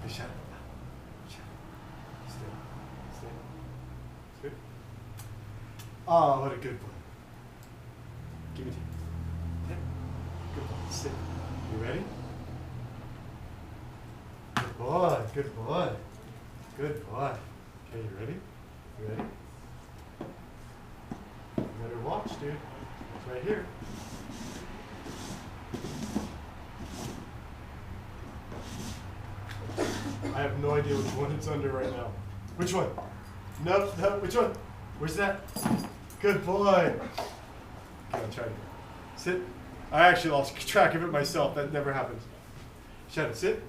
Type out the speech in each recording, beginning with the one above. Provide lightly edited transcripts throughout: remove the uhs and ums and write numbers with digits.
Shut up. Stay. Stay. Oh, what a good boy. Give me 10. Good boy. Sit. You ready? Good boy. Good boy. Good boy. Okay, you ready? You ready? You better watch, dude. It's right here. I have no idea which one it's under right now. Which one? No, which one? Where's that? Good boy. Okay, I'll try again. Sit. I actually lost track of it myself. That never happens. Shadow, sit.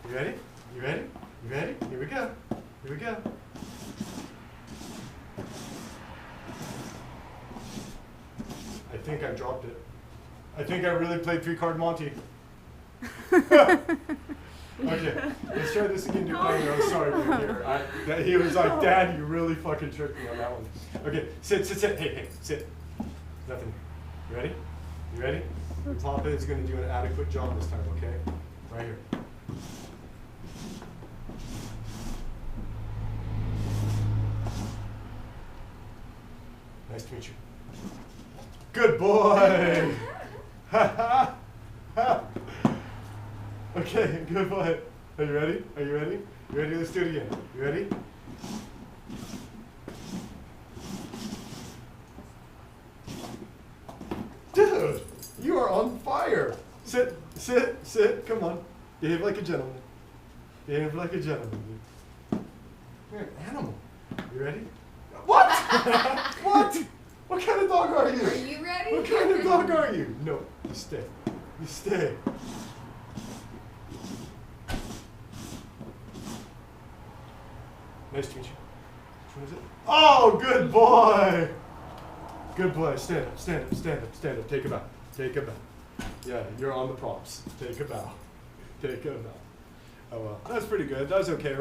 You ready? You ready? You ready? Here we go. Here we go. I think I dropped it. I think I really played 3-card Monty. Okay, let's try this again. I'm sorry, dude. He was like, Dad, you really fucking tricked me on that one. Okay, sit. Hey, sit. Nothing. You ready? You ready? Papa is going to do an adequate job this time, okay? Right here. Nice to meet you. Good boy! Okay, good boy. Are you ready? Are you ready? You ready? Let's do it again. You ready? Dude, you are on fire. Sit. Come on. Behave like a gentleman. Behave like a gentleman, dude. You're an animal. You ready? What? What? What kind of dog are you? Are you ready? What kind of dog are you? No, you stay. You stay. Nice to meet you. Which one is it? Oh, good boy. Good boy. Stand up. Take a bow. Take a bow. Yeah, you're on the props. Take a bow. Take a bow. Oh, well. That's pretty good. That was okay, right?